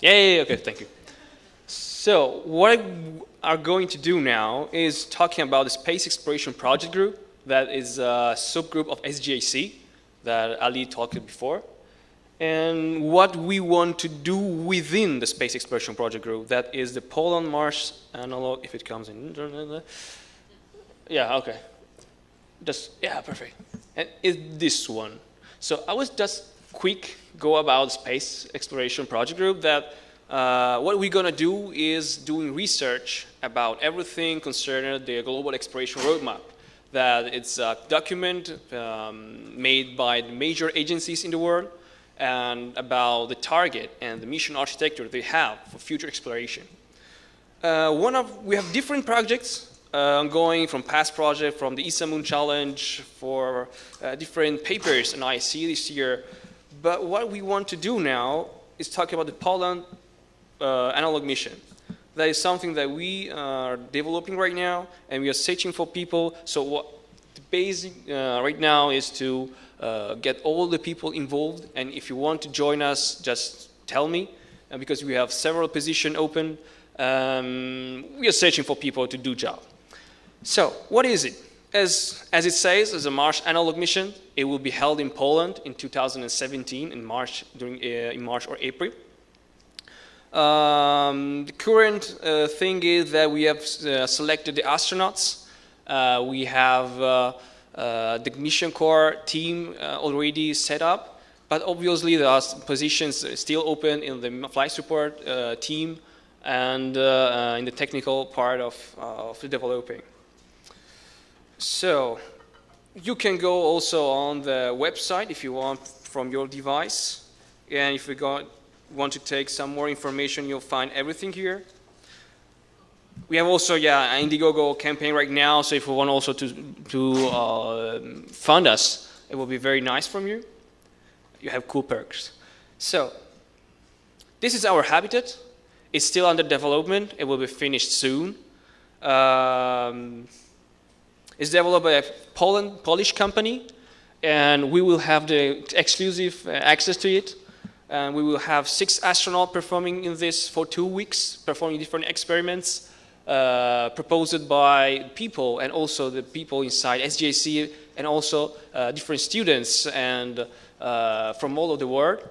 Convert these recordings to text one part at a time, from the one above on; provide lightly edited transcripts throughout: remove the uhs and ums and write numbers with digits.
Yeah, okay, thank you. So what we are going to do now is talking about the Space Exploration Project Group that is a subgroup of SGAC that Ali talked before, and what we want to do within the Space Exploration Project Group, that is the Poland Mars Analogue, if it comes in. Yeah, okay. Yeah, perfect. And it's this one. So I was just quick go about Space Exploration Project Group that what we're going to do is doing research about everything concerning the global exploration roadmap. That it's a document made by the major agencies in the world and about the target and the mission architecture they have for future exploration. We have different projects ongoing from past projects, from the ESA Moon Challenge, for different papers in IC this year. But what we want to do now is talk about the Poland Analogue mission. That is something that we are developing right now, and we are searching for people. So what the basic right now is to get all the people involved, and if you want to join us, just tell me, because we have several positions open. We are searching for people to do job. So what is it? As it says, as a Mars Analogue mission, it will be held in Poland in 2017 in March, in March or April. The current thing is that we have selected the astronauts. We have the mission core team already set up, but obviously there are positions still open in the flight support team and in the technical part of the developing. So you can go also on the website if you want from your device, and if you want to take some more information, you'll find everything here. We have also, an Indiegogo campaign right now, so if you want also to fund us, it will be very nice from you. You have cool perks. So this is our habitat. It's still under development. It will be finished soon. It's developed by a Polish company, and we will have the exclusive access to it. And we will have 6 astronauts performing in this for 2 weeks, performing different experiments proposed by people, and also the people inside SGAC, and also different students and from all over the world.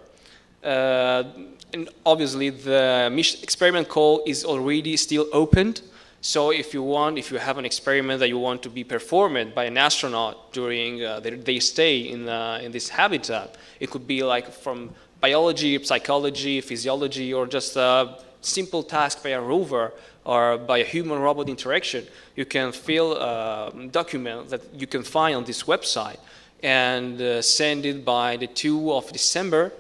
And obviously the experiment call is already still opened. So if you have an experiment that you want to be performed by an astronaut during their stay in this habitat, it could be like from biology, psychology, physiology, or just a simple task by a rover or by a human-robot interaction. You can fill a document that you can find on this website and send it by the 2nd of December.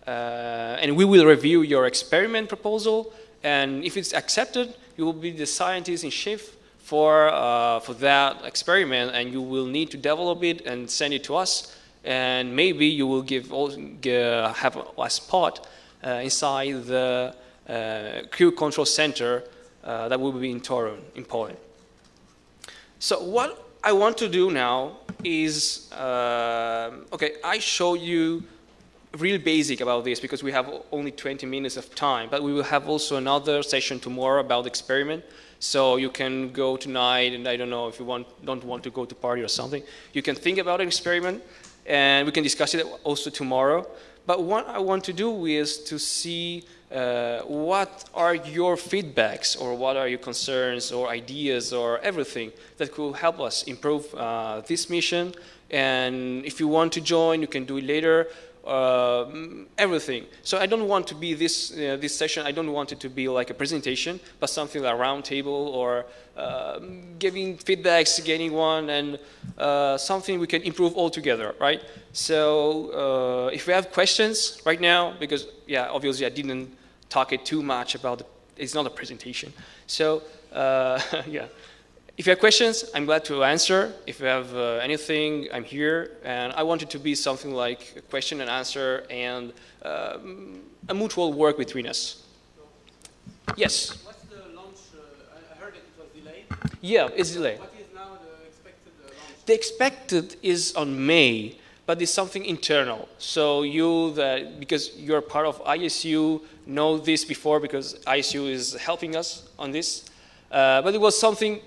And we will review your experiment proposal, and if it's accepted, you will be the scientist in chief for that experiment, and you will need to develop it and send it to us. And maybe you will have a spot inside the crew control center that will be in Torun, in Poland. So what I want to do now is, I show you real basic about this because we have only 20 minutes of time, but we will have also another session tomorrow about the experiment. So you can go tonight, and I don't know if you don't want to go to party or something. You can think about an experiment, and we can discuss it also tomorrow. But what I want to do is to see what are your feedbacks, or what are your concerns or ideas or everything that could help us improve this mission. And if you want to join, you can do it later. Everything. So I don't want to be this session. I don't want it to be like a presentation, but something like a round table, or giving feedbacks, getting one, and something we can improve all together, right? So if you have questions right now, because obviously I didn't talk it too much about it's not a presentation. So if you have questions, I'm glad to answer. If you have anything, I'm here. And I want it to be something like a question and answer and a mutual work between us. Yes? What's the launch? I heard that it was delayed. Yeah, it's delayed. What is now the expected launch? The expected is on May, but it's something internal. So because you're part of ISU, know this before because ISU is helping us on this. But it was something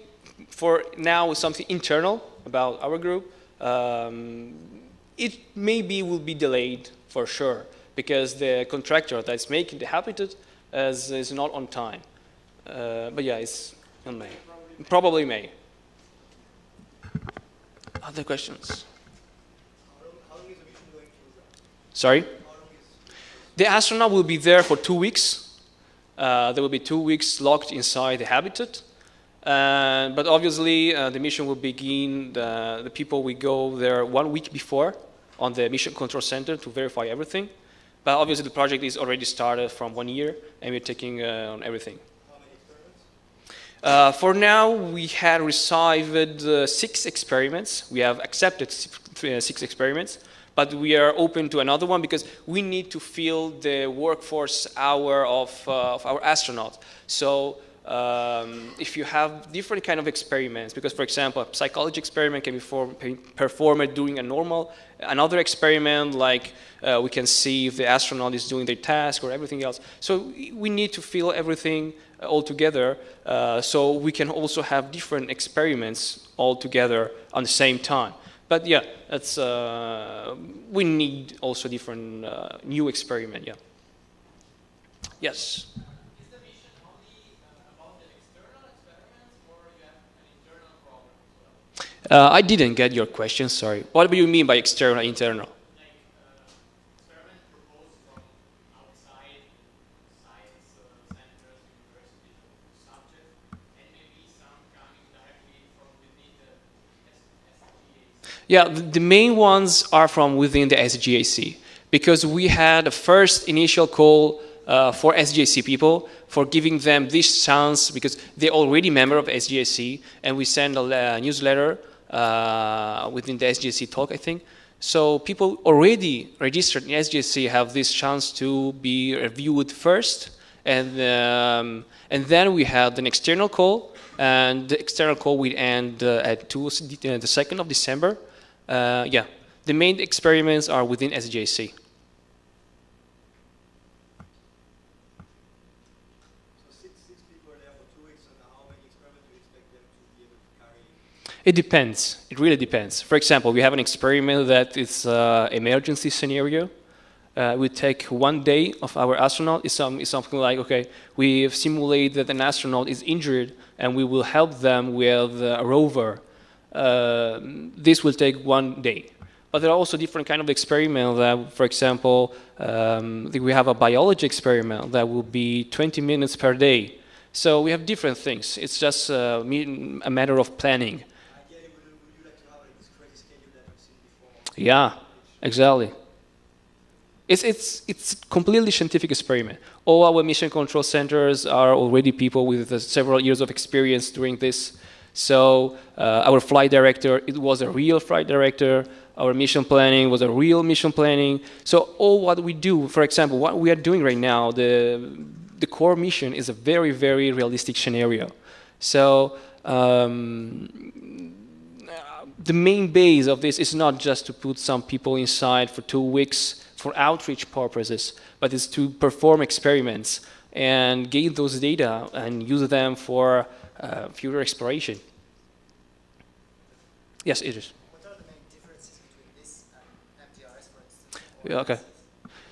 for now, something internal about our group. It maybe will be delayed for sure because the contractor that's making the habitat is not on time. But yeah, it's in May. Probably May. Other questions? How long is the mission going to? Sorry? How long is? The astronaut will be there for 2 weeks. There will be 2 weeks locked inside the habitat. But obviously, the mission will begin, the people will go there 1 week before on the Mission Control Center to verify everything. But obviously, the project is already started from 1 year, and we're taking on everything. How many experiments? For now, we had received 6 experiments. We have accepted 6 experiments, but we are open to another one because we need to fill the workforce hour of our astronauts. So if you have different kind of experiments, because for example, a psychology experiment can be performed during another experiment, like we can see if the astronaut is doing their task or everything else. So we need to fill everything all together, so we can also have different experiments all together on the same time. But yeah, that's we need also different new experiment. Yeah. Yes. I didn't get your question, sorry. What do you mean by external and internal? Like experiments proposed from outside science centers, universities, subjects, and maybe some coming directly from within the SGAC. Yeah, the main ones are from within the SGAC because we had a first initial call for SGAC people for giving them this chance because they're already member of SGAC, and we send a newsletter within the SGAC talk, I think. So people already registered in SGAC have this chance to be reviewed first, and then we had an external call, and the external call will end at the 2nd of December. Yeah, the main experiments are within SGAC. It depends. It really depends. For example, we have an experiment that is emergency scenario. We take 1 day of our astronaut. It's something like, okay, we simulate that an astronaut is injured and we will help them with a rover. This will take 1 day. But there are also different kind of experiments that, for example, we have a biology experiment that will be 20 minutes per day. So we have different things. It's just a matter of planning. Yeah, exactly. It's completely scientific experiment. All our mission control centers are already people with several years of experience doing this. So our flight director, it was a real flight director. Our mission planning was a real mission planning. So all what we do, for example, what we are doing right now, the core mission is a very, very realistic scenario. So the main base of this is not just to put some people inside for 2 weeks for outreach purposes, but it's to perform experiments and gain those data and use them for future exploration. Yes, it is. What are the main differences between this and MTRS, for instance? Okay.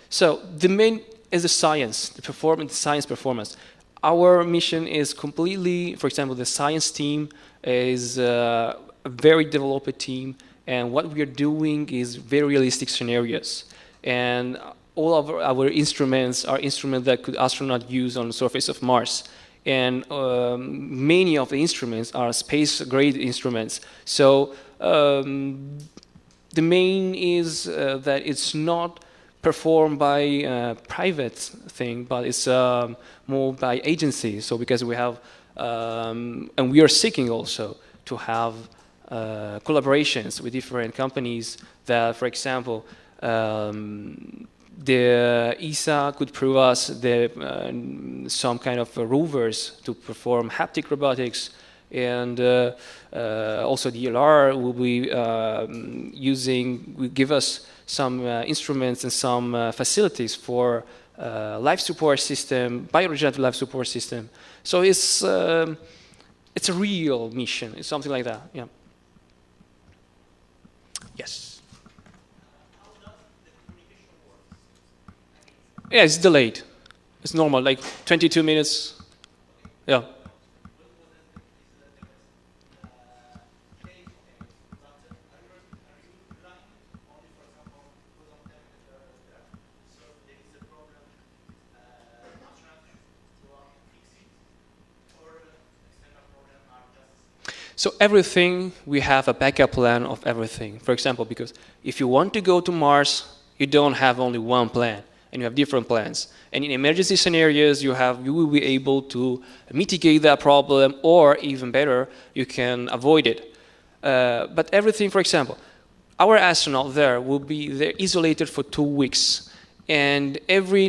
So the main is the science, the science performance. Our mission is completely, for example, the science team is a very developed team, and what we are doing is very realistic scenarios. And all of our instruments are instruments that could astronauts use on the surface of Mars. And many of the instruments are space-grade instruments. So the main is that it's not performed by a private thing, but it's more by agencies. So because we have, and we are seeking also to have collaborations with different companies that, for example, the ESA could provide us some kind of rovers to perform haptic robotics and also the DLR will be will give us some instruments and some facilities for life support system, bioregenerative life support system. So it's a real mission. It's something like that. Yeah. Yes. How does the communication work? Yeah, it's delayed. It's normal, like 22 minutes. Yeah. So everything, we have a backup plan of everything. For example, because if you want to go to Mars, you don't have only one plan, and you have different plans. And in emergency scenarios, you will be able to mitigate that problem, or even better, you can avoid it. But everything, for example, our astronaut there will be isolated for 2 weeks, and every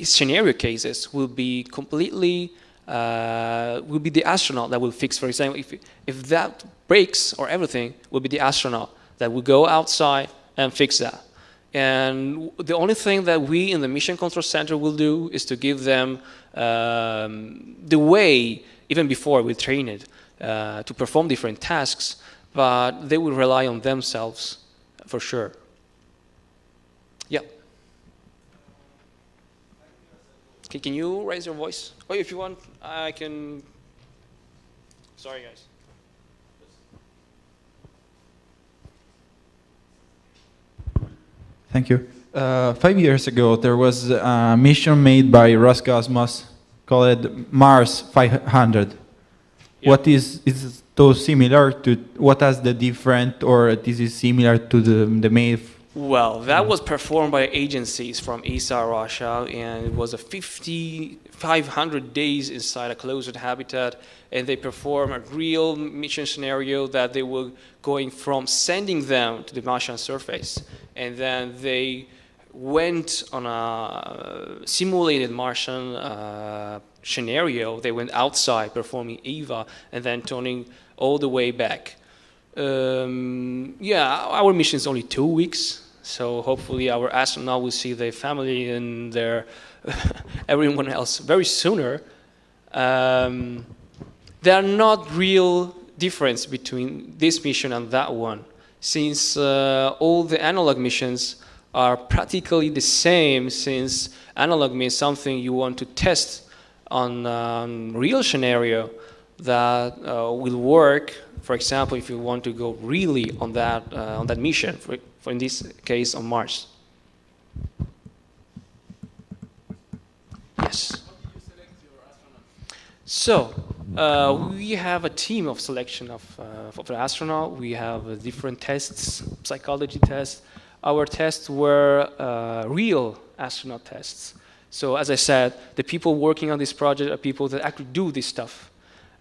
scenario cases will be completely will be the astronaut that will fix. For example, if that breaks or everything, will be the astronaut that will go outside and fix that. And the only thing that we in the Mission Control Center will do is to give them the way, even before we train it, to perform different tasks, but they will rely on themselves for sure. Yeah. Okay, can you raise your voice? Or if you want, I can. Sorry, guys. Thank you. 5 years ago, there was a mission made by Roscosmos called Mars 500. Yeah. What is those similar to? What is the different, or this is similar to the made? Well, that was performed by agencies from ESA, Russia, and it was a 500 days inside a closed habitat, and they performed a real mission scenario that they were going from sending them to the Martian surface, and then they went on a simulated Martian scenario. They went outside performing EVA and then turning all the way back. Yeah, our mission is only 2 weeks. So hopefully our astronaut will see their family and their everyone else very sooner. There are not real difference between this mission and that one, since all the analog missions are practically the same, since analog means something you want to test on real scenario that will work. For example, if you want to go really on that mission, for in this case on Mars. Yes. How did you select your astronauts? So we have a team of selection of the astronaut. We have different tests, psychology tests. Our tests were real astronaut tests. So as I said, the people working on this project are people that actually do this stuff.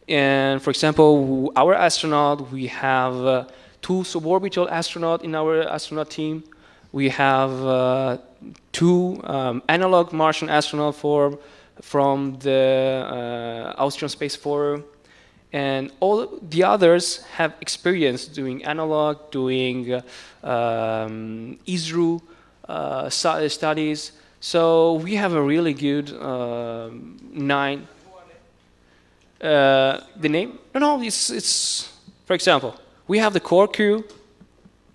And for example, our astronaut, we have 2 suborbital astronauts in our astronaut team. We have 2 analog Martian astronauts from the Austrian Space Forum. And all the others have experience doing analog, doing ISRU studies. So we have a really good 9. The name? No, it's for example, we have the core crew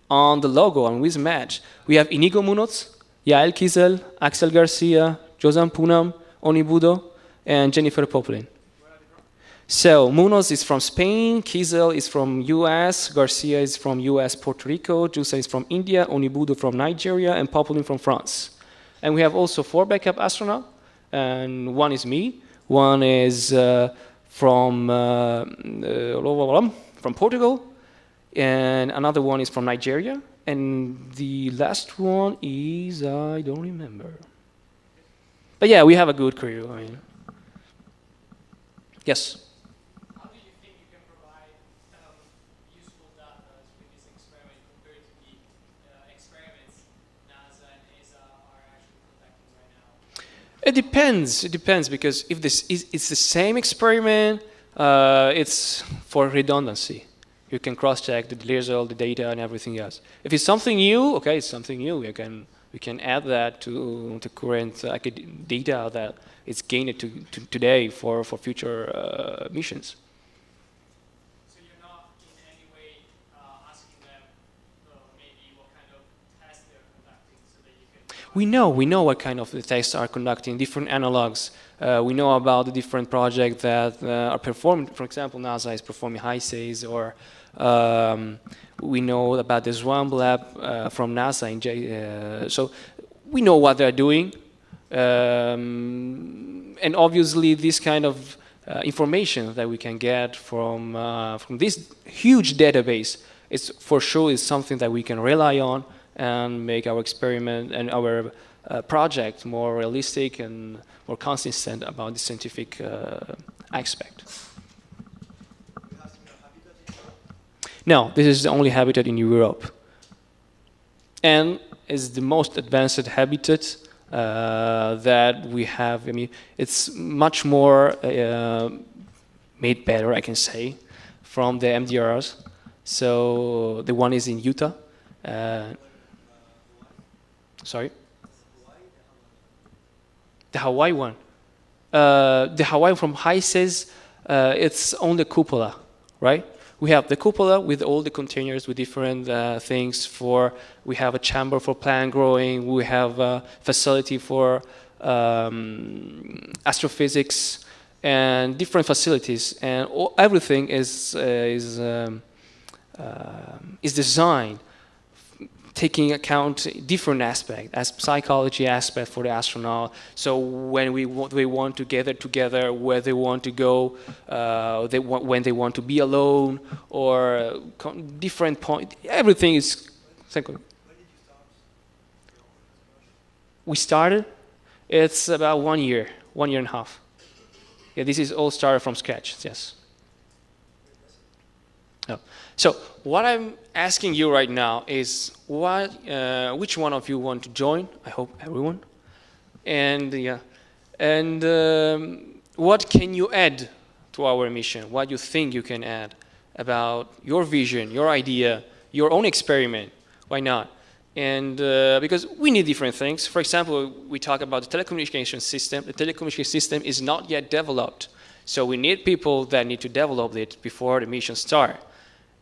on the logo on WizMatch. We have Inigo Munoz, Yael Kizel, Axel Garcia, Josan Punam, Oni Budo, and Jennifer Poplin. So Munoz is from Spain, Kizel is from US, Garcia is from US, Puerto Rico, Jusa is from India, Oni Budo from Nigeria, and Poplin from France. And we have also 4 backup astronauts, and one is me, one is from Portugal, and another one is from Nigeria, and the last one is, I don't remember. But yeah, we have a good crew. I mean. Yes? How do you think you can provide kind of useful data with this experiment compared to the experiments NASA and ESA are actually conducting right now? It depends. It depends, because if it's the same experiment, It's for redundancy. You can cross-check the result, the data, and everything else. If it's something new, okay, it's something new. We can add that to the current data that is gained today for future missions. So you're not in any way asking them maybe what kind of tests they're conducting so that you can... We know what kind of tests are conducting, different analogs. We know about the different projects that are performed. For example, NASA is performing HISAs, or we know about the SWAMP lab from NASA. So we know what they're doing. And obviously this kind of information that we can get from this huge database is for sure is something that we can rely on and make our experiment and our project more realistic and more consistent about the scientific aspect. No, this is the only habitat in Europe, and is the most advanced habitat that we have. I mean, it's much more made better, I can say, from the MDRs. So the one is in Utah. Sorry? The Hawaii one. The Hawaii from HISAs, it's on the cupola, right? We have the cupola with all the containers with different things for, we have a chamber for plant growing, we have a facility for astrophysics and different facilities, and everything is designed taking account different aspects, as psychology aspect for the astronaut. So when they want to gather together, where they want to go, when they want to be alone, or different point. Everything is. We started. It's about 1 year, 1 year and a half. Yeah, this is all started from scratch. Yes. Oh. So what I'm asking you right now is which one of you want to join? I hope everyone. And what can you add to our mission? What you think you can add about your vision, your idea, your own experiment? Why not? And because we need different things. For example, we talk about the telecommunication system. The telecommunication system is not yet developed. So we need people that need to develop it before the mission starts.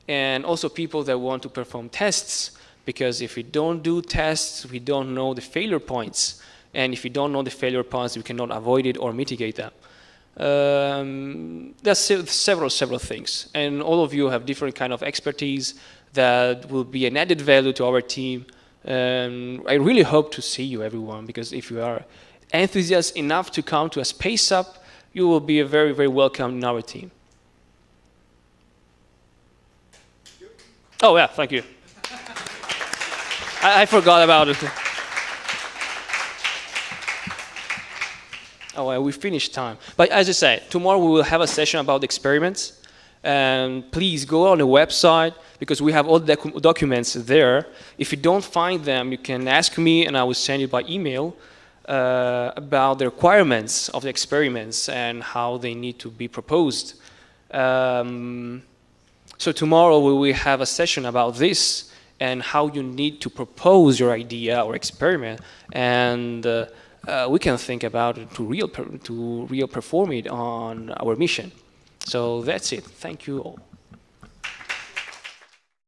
And also people that want to perform tests, because if we don't do tests, we don't know the failure points. And if we don't know the failure points, we cannot avoid it or mitigate them. There's several things. And all of you have different kind of expertise that will be an added value to our team. I really hope to see you, everyone, because if you are enthusiastic enough to come to a Space Up, you will be very, very welcome in our team. Oh, yeah, thank you. I forgot about it. Oh, well, we finished time. But as I said, tomorrow we will have a session about experiments. And please go on the website, because we have all the documents there. If you don't find them, you can ask me, and I will send you by email about the requirements of the experiments and how they need to be proposed. So tomorrow we will have a session about this and how you need to propose your idea or experiment, and we can think about it to real perform it on our mission. So that's it. Thank you all.